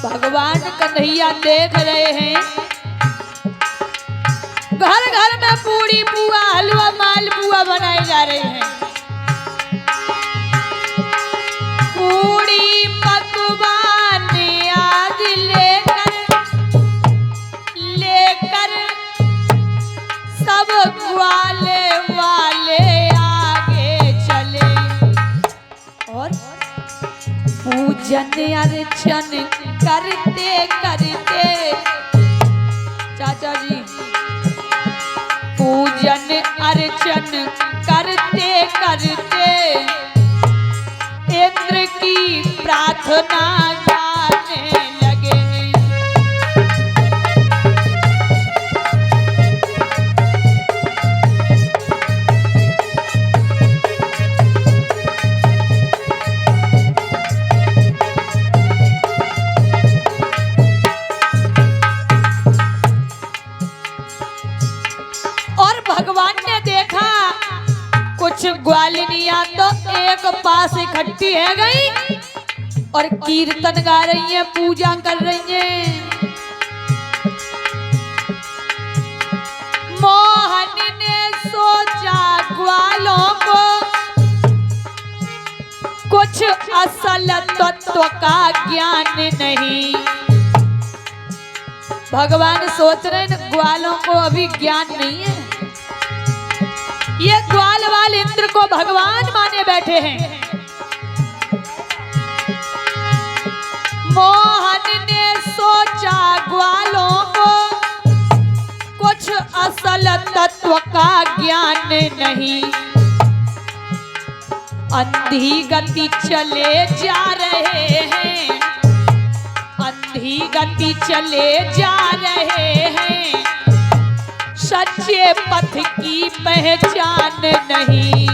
भगवान कन्हैया देख रहे हैं, घर घर में पूरी पुआ हलवा मालपुआ बनाए जा रहे हैं। पूरी पकवान आज लेकर लेकर सब ग्वाले वाले आगे चले और पूजन अर्चन करते करते, चाचा जी, पूजन अर्चन करते करते इंद्र की प्रार्थना गाने लगे। भगवान ने देखा कुछ ग्वालिनियां तो एक पास इकट्ठी है गई और कीर्तन गा रही हैं, पूजा कर रही हैं। मोहन ने सोचा ग्वालों को कुछ असल तत्व का ज्ञान नहीं। भगवान सोच रहे हैं ग्वालों को अभी ज्ञान नहीं है। ये ग्वाल वाले इंद्र को भगवान माने बैठे हैं। मोहन ने सोचा ग्वालों को कुछ असल तत्व का ज्ञान नहीं। अंधी गति चले जा रहे हैं, अंधी गति चले जा रहे हैं, सच्चे पथ की पहचान नहीं।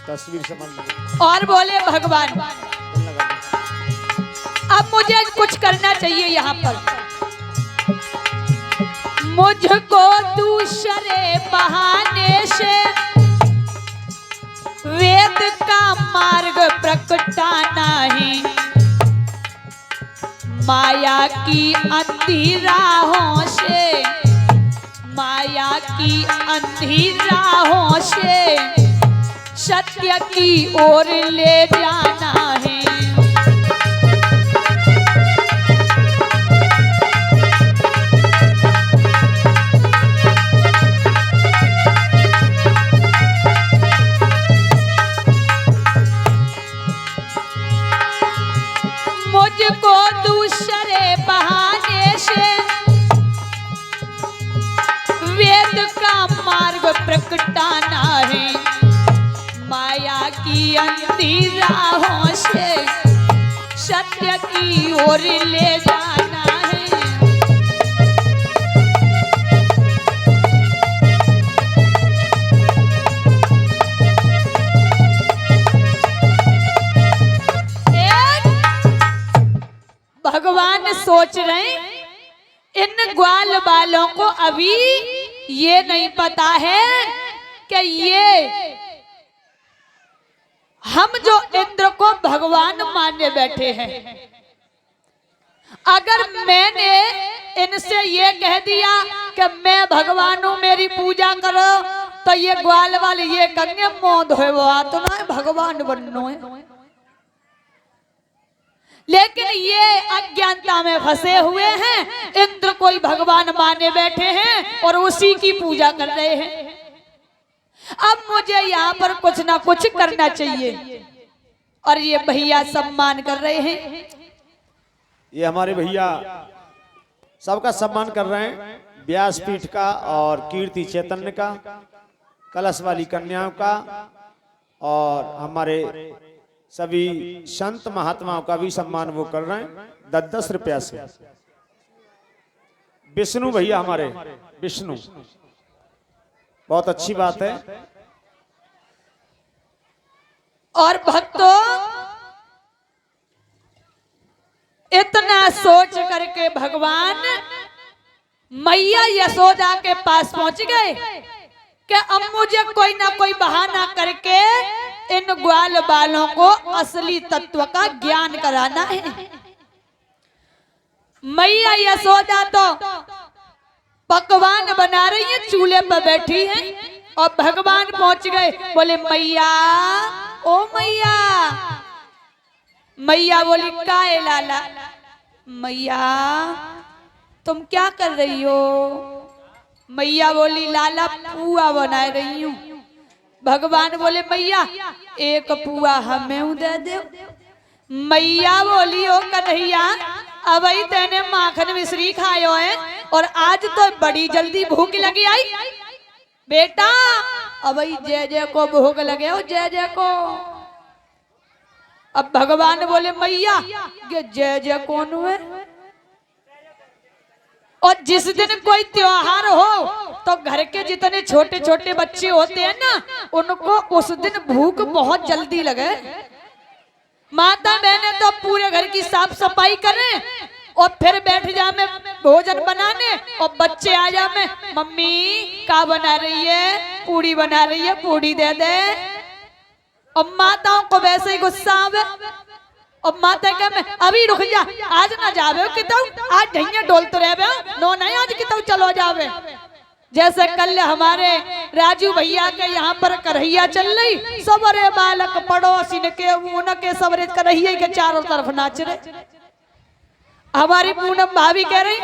तस्वीर समझ और बोले भगवान अब मुझे कुछ करना चाहिए यहाँ पर, मुझको दूसरे बहाने से वेद का मार्ग प्रकटाना ही। माया की अंधी राहों से, माया की अंधी राहों से सत्य की ओर ले जाना है। मुझको दूसरे बहाने से वेद का मार्ग प्रकटाना है। माया की अंधी राहों से सत्य की ओर ले जाना है। भगवान सोच रहे इन ग्वाल बालों को अभी ये नहीं पता है कि ये हम जो इंद्र को भगवान माने बैठे हैं, अगर मैंने इनसे ये कह दिया कि मैं भगवान हूं मेरी पूजा करो, तो ये ग्वाल वाले ये कहेंगे मोद है वो तो ना भगवान बननो है। लेकिन ये अज्ञानता में फंसे हुए हैं, इंद्र कोई भगवान माने बैठे हैं और उसी की पूजा कर रहे हैं। अब मुझे यहाँ पर कुछ ना कुछ करना चाहिए। और ये भैया सम्मान कर रहे हैं, ये हमारे भैया सबका सम्मान कर रहे हैं, व्यासपीठ का और कीर्ति चैतन्य का, कलश वाली कन्याओं का और हमारे सभी संत महात्माओं का भी सम्मान वो कर रहे हैं 10-10 रुपया से। विष्णु भैया हमारे विष्णु, बहुत अच्छी बात है। और भक्तों इतना सोच करके भगवान मैया यशोदा के पास पहुंच गए कि अब मुझे कोई ना कोई बहाना करके इन ग्वाल बालों को असली तत्व का ज्ञान कराना है। मैया यशोदा तो पकवान बना रही है, चूल्हे पर बैठी है और भगवान पहुंच गए। बोले मैया, ओ मैया। मैया बोली काहे लाला? मैया तुम क्या कर रही हो? मैया बोली लाला पुआ बना रही हूँ। भगवान बोले मैया एक पुआ हमें दे दो। मैया बोली ओ कन्हैया, अब तेने माखन मिश्री खायो है और आज तो बड़ी जल्दी भूख लगी आई बेटा। अब जय जय को भूख लगे हो, जय जय को। अब भगवान बोले मैया ये जय जय कौन हुए? और जिस दिन कोई त्योहार हो तो घर के जितने छोटे छोटे बच्चे होते हैं ना, उनको उस दिन भूख बहुत जल्दी लगे। माता बहने तो पूरे घर की साफ सफाई करें और फिर बैठ जा में भोजन बनाने, और बच्चे आ जा में मम्मी क्या बना रही है? पूड़ी बना रही है, पूड़ी दे दे। और माताओं को वैसे ही गुस्सा आवे और माता कह मैं अभी रुक जा, आज ना जावे कितौ, आज ढैया डोल तो रहे नो नहीं, आज कितौ चलो जावे। जैसे कल हमारे राजू भैया के यहाँ पर करहिया चल रही, सबरे बालक पड़ोसी के उनके सबरे करहिया के चारों तरफ नाच रहे। हमारी पूनम भाभी कह रही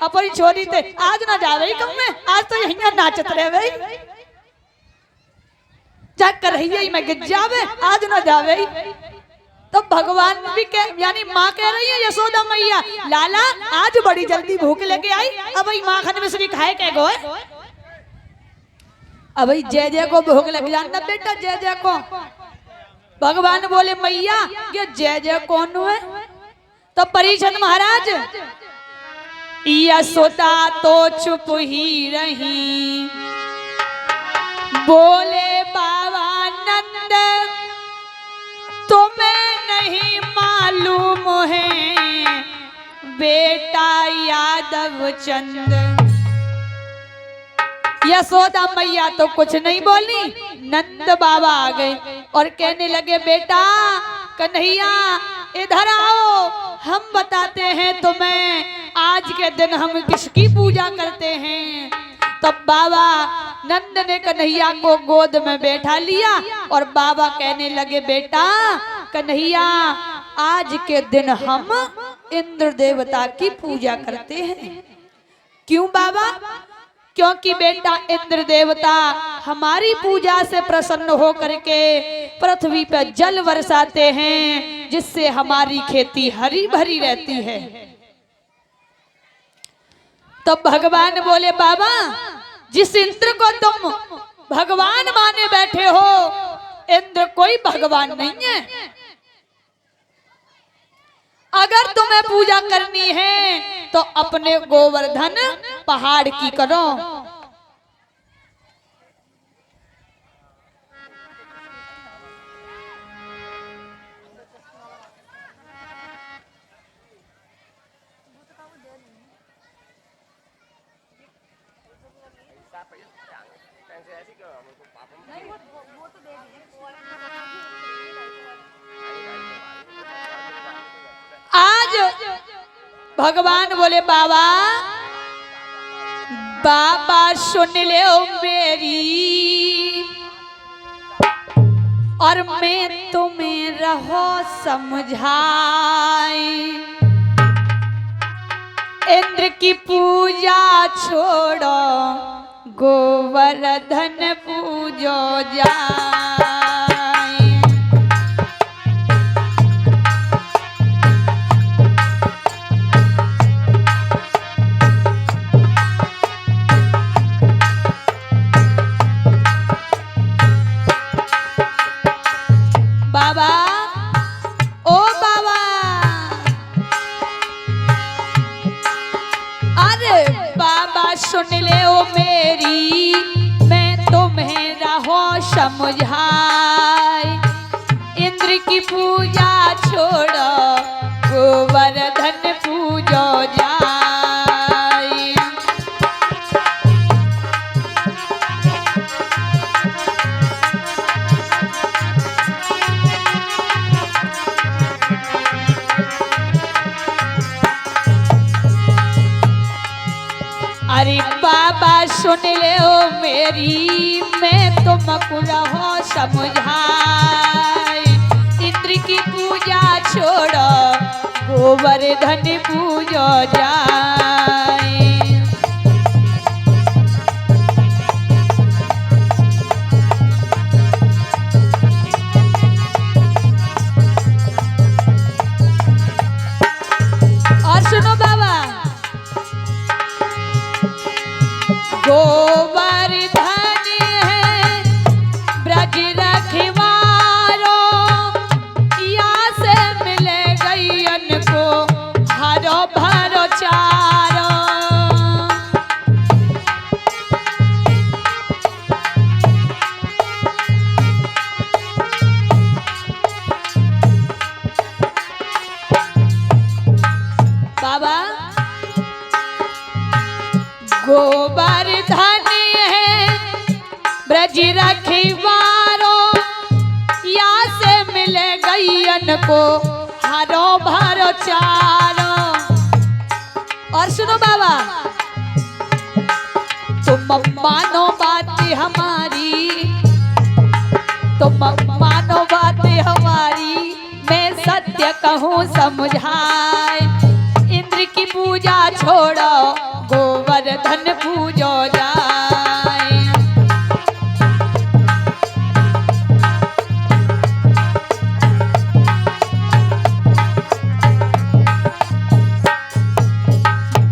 अपनी छोरी थे आज ना जावे कम में, आज तो यही नाचत रहे भाई, जा करहिया में गिर जावे, आज ना जावे। तो भगवान भी यानी माँ कह रही है यशोदा मैया लाला आज बड़ी जल्दी भूख लेके आई, अब माखन मिश्री खाए के गो। अब जय जय को भूख लग जाना बेटा, जय जय को। भगवान बोले मैया ये जय जय कौन हुए? तो परीक्षित महाराज यशोदा तो चुप ही रही। बोले बाबा नंद तुम्हें नहीं मालूम है बेटा यादव चंद। यशोदा मैया तो कुछ नहीं बोली, नंद बाबा आ गए और कहने लगे बेटा कन्हैया इधर आओ, हम बताते हैं तुम्हें आज के दिन हम किसकी पूजा करते हैं। तो बाबा नंद ने कन्हैया को गोद में बैठा लिया और बाबा कहने लगे बेटा कन्हैया आज के दिन हम इंद्र देवता की पूजा करते हैं। क्यों बाबा? क्योंकि बेटा इंद्र देवता हमारी पूजा से प्रसन्न हो करके पृथ्वी पर जल बरसाते हैं, जिससे हमारी खेती हरी भरी रहती है। तो भगवान बोले बाबा जिस इंद्र को तुम भगवान माने बैठे हो, इंद्र कोई भगवान नहीं है। अगर तुम्हें पूजा करनी है तो अपने गोवर्धन पहाड़ की करो। आज भगवान बोले बाबा बाबा सुन ले मेरी और मैं तुम्हें रहो समझाई। इंद्र की पूजा छोड़ो गोवर्धन पूजो जाए। बाबा ओ बाबा, अरे बाबा सुन ले ओ मेरी, मैं तुम्हें रहो समझाई। इंद्र की पूजा छोड़ो गोवर्धन पूजो जाय। अरे बाबा सुन ले ओ मेरी, मैं तुमको रहो समझाए। इंद्र की पूजा छोड़ो, गोवर्धन पूजो जाए। और सुनो बाबा, गोवर्धन है ब्रज रखवारो, या से मिले गैयन को हरो भरो चारो। बाबा गोवर्धन है ब्रज रखवारो, या से मिले गैयन को हरो भरो चारो। और सुनो बाबा, तुम मानो बात हमारी, तुम मानो बात हमारी, मैं सत्य कहूँ समझाए। इंद्र की पूजा छोड़ो, गोवर्धन पूजो जाए।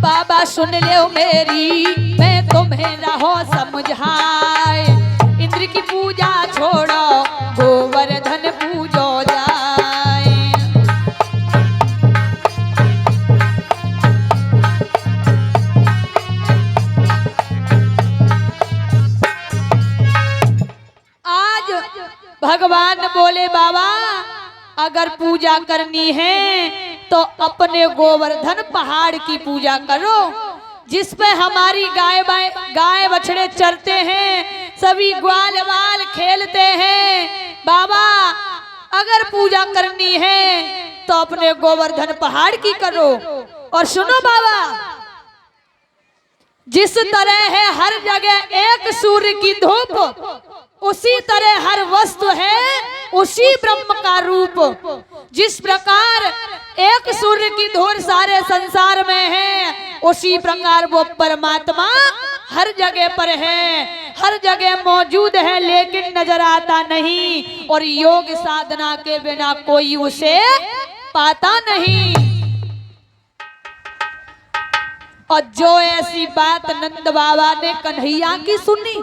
बाबा सुन ले मेरी, मैं तुम्हें रहो समझाए। इंद्र की पूजा छोड़ो, गोवर्धन पूजो जाए। आज भगवान बोले बाबा, अगर पूजा करनी है तो अपने गोवर्धन पहाड़ की पूजा करो, जिस पे हमारी गाय बछड़े चरते हैं, सभी ग्वाल वाल खेलते हैं। बाबा अगर पूजा करनी है तो अपने गोवर्धन पहाड़ की करो। और सुनो बाबा, जिस तरह है हर जगह एक सूर्य की धूप, उसी तरह हर वस्तु है उसी ब्रह्म का रूप। जिस प्रकार एक सूर्य की धूल सारे संसार में है, उसी प्रकार वो परमात्मा हर जगह पर है, हर जगह मौजूद है, लेकिन नजर आता नहीं। और योग साधना के बिना कोई उसे पाता नहीं। और जो ऐसी बात नंद बाबा ने कन्हैया की सुनी,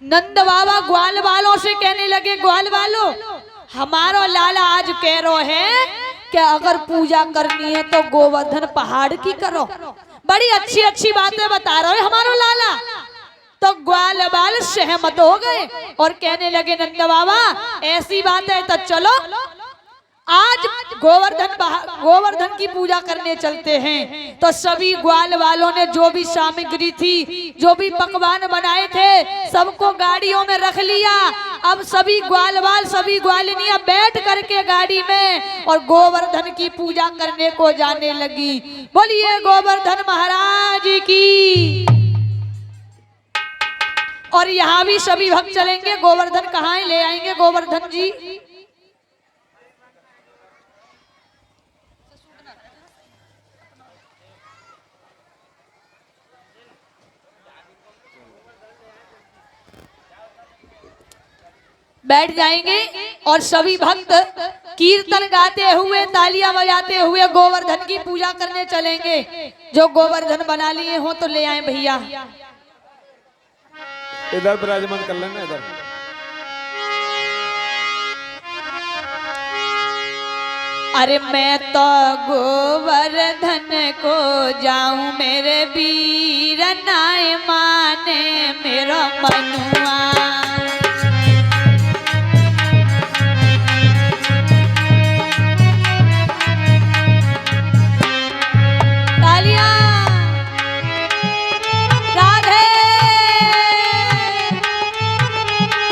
नंद बाबा ग्वाल वालों से कहने लगे, ग्वाल वालों, हमारो लाला आज कह रहे हैं कि अगर पूजा करनी है तो गोवर्धन पहाड़ की करो। बड़ी अच्छी अच्छी बातें बता रहे हमारो लाला। तो ग्वाल बाल सहमत हो गए और कहने लगे, नंद बाबा ऐसी बात है तो चलो आज गोवर्धन की पूजा करने चलते हैं। तो सभी ग्वाल वालों ने जो भी सामग्री थी, जो भी पकवान बनाए थे, सबको गाड़ियों में रख लिया। अब सभी ग्वाल वाल, सभी ग्वालिनियां बैठ करके गाड़ी में और गोवर्धन की पूजा करने को जाने लगी। बोलिए गोवर्धन महाराज की। और यहाँ भी सभी भक्त चलेंगे। गोवर्धन कहाँ ले आएंगे गोवर्धन जी? बैठ जाएंगे और सभी भक्त कीर्तन गाते हुए, तालियां बजाते हुए गोवर्धन की पूजा करने चलेंगे। जो गोवर्धन बना लिए हो तो ले आए भैया। इधर विराजमान कर लेना इधर। अरे मैं तो गोवर्धन को जाऊं, मेरे वीर नाय माने मेरा मनुआ।